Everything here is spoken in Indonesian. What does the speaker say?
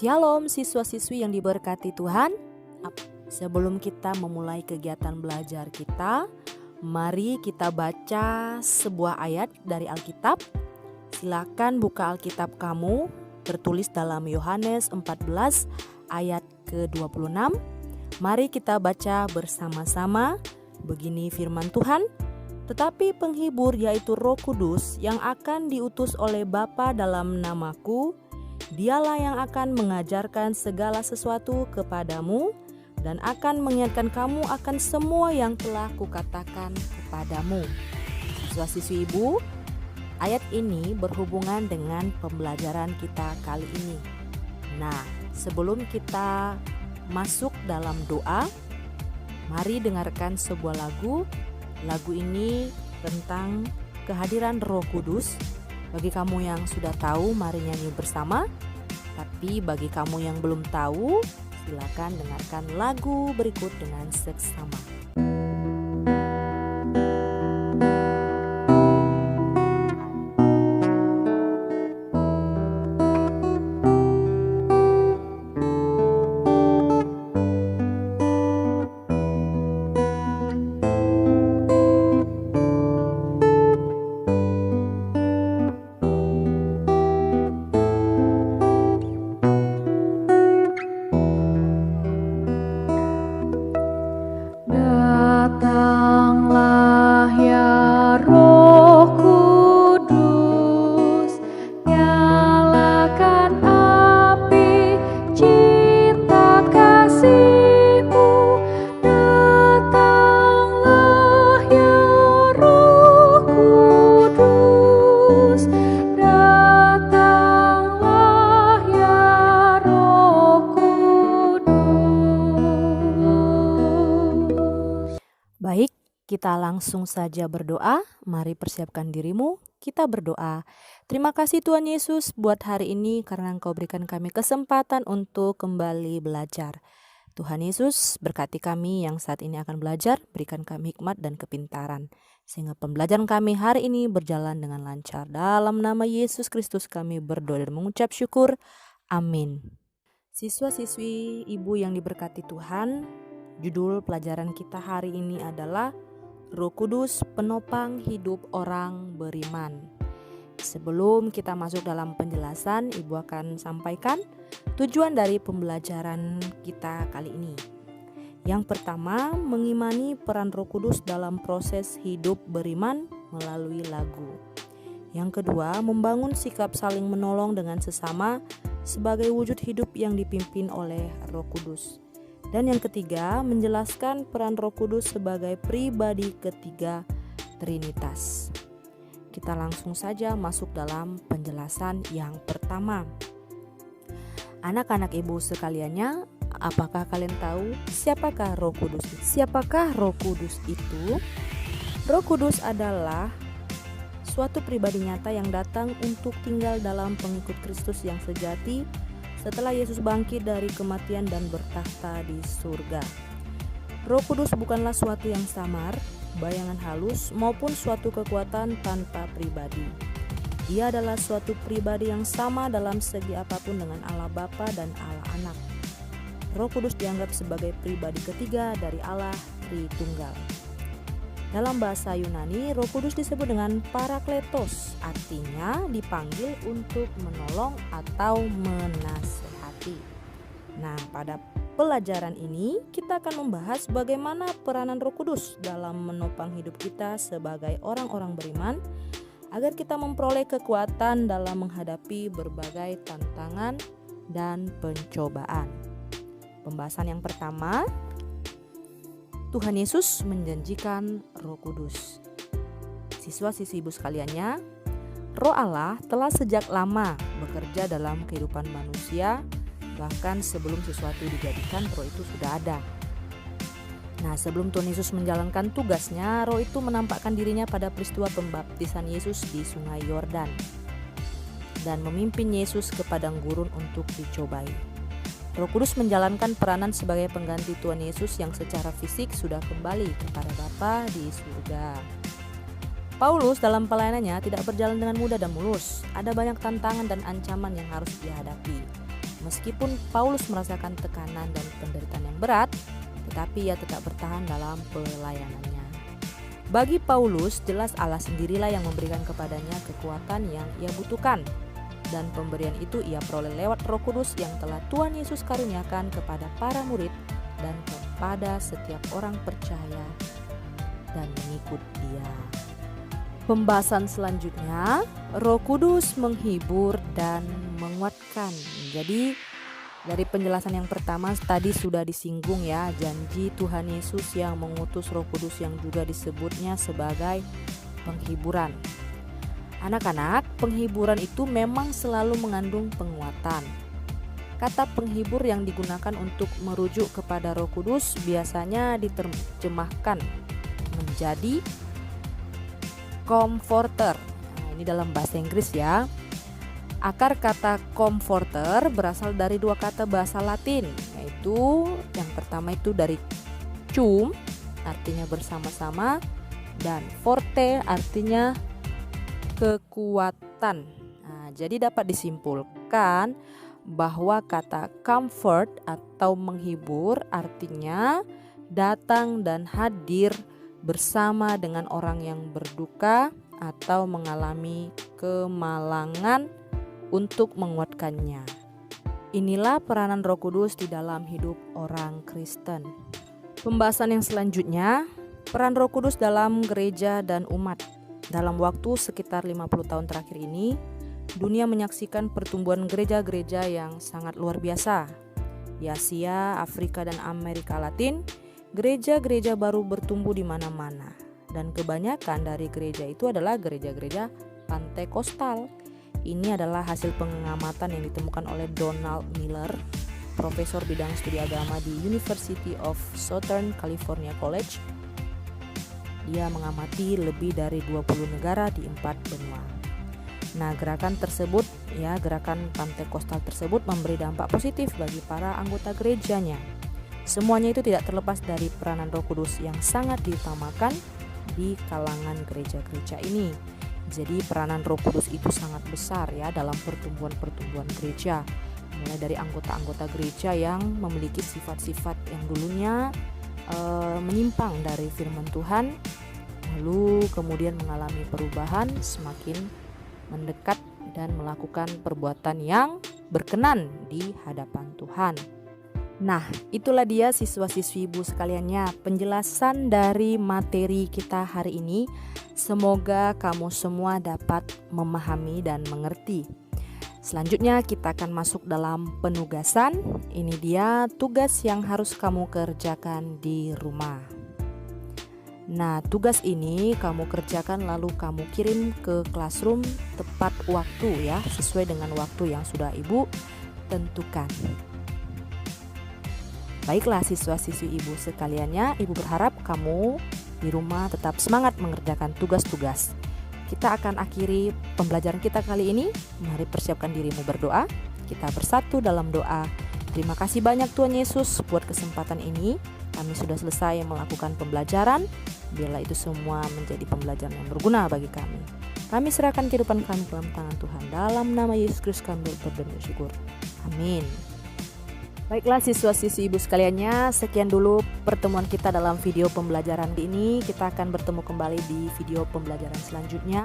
Shalom siswa-siswi yang diberkati Tuhan. Sebelum kita memulai kegiatan belajar kita, mari kita baca sebuah ayat dari Alkitab. Silakan buka Alkitab kamu, tertulis dalam Yohanes 14 ayat ke-26. Mari kita baca bersama-sama. Begini firman Tuhan. Tetapi penghibur yaitu Roh Kudus yang akan diutus oleh Bapa dalam namaku, Dialah yang akan mengajarkan segala sesuatu kepadamu dan akan mengingatkan kamu akan semua yang telah kukatakan kepadamu. Siswa-siswi Ibu, ayat ini berhubungan dengan pembelajaran kita kali ini. Nah, sebelum kita masuk dalam doa, mari dengarkan sebuah lagu. Lagu ini tentang kehadiran Roh Kudus. Bagi kamu yang sudah tahu, mari nyanyi bersama. Tapi bagi kamu yang belum tahu, silakan dengarkan lagu berikut dengan seksama. Baik, kita langsung saja berdoa. Mari persiapkan dirimu, kita berdoa. Terima kasih Tuhan Yesus buat hari ini karena Engkau berikan kami kesempatan untuk kembali belajar. Tuhan Yesus, berkati kami yang saat ini akan belajar, berikan kami hikmat dan kepintaran, sehingga pembelajaran kami hari ini berjalan dengan lancar. Dalam nama Yesus Kristus kami berdoa dan mengucap syukur. Amin. Siswa-siswi Ibu yang diberkati Tuhan, judul pelajaran kita hari ini adalah Roh Kudus penopang hidup orang beriman. Sebelum kita masuk dalam penjelasan, Ibu akan sampaikan tujuan dari pembelajaran kita kali ini. Yang pertama, mengimani peran Roh Kudus dalam proses hidup beriman melalui lagu. Yang kedua, membangun sikap saling menolong dengan sesama sebagai wujud hidup yang dipimpin oleh Roh Kudus. Dan yang ketiga, menjelaskan peran Roh Kudus sebagai pribadi ketiga Trinitas. Kita langsung saja masuk dalam penjelasan yang pertama. Anak-anak Ibu sekaliannya, apakah kalian tahu siapakah Roh Kudus? Siapakah Roh Kudus itu? Roh Kudus adalah suatu pribadi nyata yang datang untuk tinggal dalam pengikut Kristus yang sejati setelah Yesus bangkit dari kematian dan bertakhta di surga. Roh Kudus bukanlah suatu yang samar, bayangan halus, maupun suatu kekuatan tanpa pribadi. Ia adalah suatu pribadi yang sama dalam segi apapun dengan Allah Bapa dan Allah Anak. Roh Kudus dianggap sebagai pribadi ketiga dari Allah Tritunggal. Dalam bahasa Yunani, Roh Kudus disebut dengan Parakletos, artinya dipanggil untuk menolong atau menasehati. Nah, pada pelajaran ini kita akan membahas bagaimana peranan Roh Kudus dalam menopang hidup kita sebagai orang-orang beriman agar kita memperoleh kekuatan dalam menghadapi berbagai tantangan dan pencobaan. Pembahasan yang pertama, Tuhan Yesus menjanjikan Roh Kudus. Siswa-siswi Ibu sekaliannya, Roh Allah telah sejak lama bekerja dalam kehidupan manusia, bahkan sebelum sesuatu dijadikan, Roh itu sudah ada. Nah, sebelum Tuhan Yesus menjalankan tugasnya, Roh itu menampakkan dirinya pada peristiwa pembaptisan Yesus di Sungai Yordan dan memimpin Yesus ke padang gurun untuk dicobai. Roh Kudus menjalankan peranan sebagai pengganti Tuhan Yesus yang secara fisik sudah kembali kepada Bapa di surga. Paulus dalam pelayanannya tidak berjalan dengan mudah dan mulus. Ada banyak tantangan dan ancaman yang harus dihadapi. Meskipun Paulus merasakan tekanan dan penderitaan yang berat, tetapi ia tetap bertahan dalam pelayanannya. Bagi Paulus, jelas Allah sendirilah yang memberikan kepadanya kekuatan yang ia butuhkan. Dan pemberian itu ia peroleh lewat Roh Kudus yang telah Tuhan Yesus karuniakan kepada para murid dan kepada setiap orang percaya dan mengikut Dia. Pembahasan selanjutnya, Roh Kudus menghibur dan menguatkan. Jadi dari penjelasan yang pertama tadi sudah disinggung ya, janji Tuhan Yesus yang mengutus Roh Kudus yang juga disebutnya sebagai penghiburan. Anak-anak, penghiburan itu memang selalu mengandung penguatan. Kata penghibur yang digunakan untuk merujuk kepada Roh Kudus biasanya diterjemahkan menjadi comforter. Nah, ini dalam bahasa Inggris ya. Akar kata comforter berasal dari dua kata bahasa Latin, yaitu yang pertama itu dari cum, artinya bersama-sama, dan forte, artinya kekuatan. Nah, jadi dapat disimpulkan bahwa kata comfort atau menghibur artinya datang dan hadir bersama dengan orang yang berduka atau mengalami kemalangan untuk menguatkannya. Inilah peranan Roh Kudus di dalam hidup orang Kristen. Pembahasan yang selanjutnya, peran Roh Kudus dalam gereja dan umat. Dalam waktu sekitar 50 tahun terakhir ini, dunia menyaksikan pertumbuhan gereja-gereja yang sangat luar biasa. Di Asia, Afrika, dan Amerika Latin, gereja-gereja baru bertumbuh di mana-mana. Dan kebanyakan dari gereja itu adalah gereja-gereja Pantekostal. Ini adalah hasil pengamatan yang ditemukan oleh Donald Miller, profesor bidang studi agama di University of Southern California College. Dia mengamati lebih dari 20 negara di 4 benua. Nah, gerakan Pantekostal tersebut memberi dampak positif bagi para anggota gerejanya. Semuanya itu tidak terlepas dari peranan Roh Kudus yang sangat diutamakan di kalangan gereja-gereja ini. Jadi peranan Roh Kudus itu sangat besar ya dalam pertumbuhan gereja. Mulai dari anggota-anggota gereja yang memiliki sifat-sifat yang dulunya menyimpang dari firman Tuhan, lalu kemudian mengalami perubahan, semakin mendekat dan melakukan perbuatan yang berkenan di hadapan Tuhan. Nah, itulah dia siswa-siswi Ibu sekaliannya, penjelasan dari materi kita hari ini. Semoga kamu semua dapat memahami dan mengerti. Selanjutnya kita akan masuk dalam penugasan. Ini dia tugas yang harus kamu kerjakan di rumah. Nah, tugas ini kamu kerjakan lalu kamu kirim ke classroom tepat waktu ya, sesuai dengan waktu yang sudah Ibu tentukan. Baiklah siswa-siswi Ibu sekaliannya, Ibu berharap kamu di rumah tetap semangat mengerjakan tugas-tugas. Kita akan akhiri pembelajaran kita kali ini. Mari persiapkan dirimu berdoa. Kita bersatu dalam doa. Terima kasih banyak Tuhan Yesus buat kesempatan ini. Kami sudah selesai melakukan pembelajaran. Biarlah itu semua menjadi pembelajaran yang berguna bagi kami. Kami serahkan kehidupan kami ke dalam tangan Tuhan. Dalam nama Yesus Kristus kami berdoa dan bersyukur. Amin. Baiklah siswa-siswi Ibu sekaliannya, sekian dulu pertemuan kita dalam video pembelajaran ini. Kita akan bertemu kembali di video pembelajaran selanjutnya.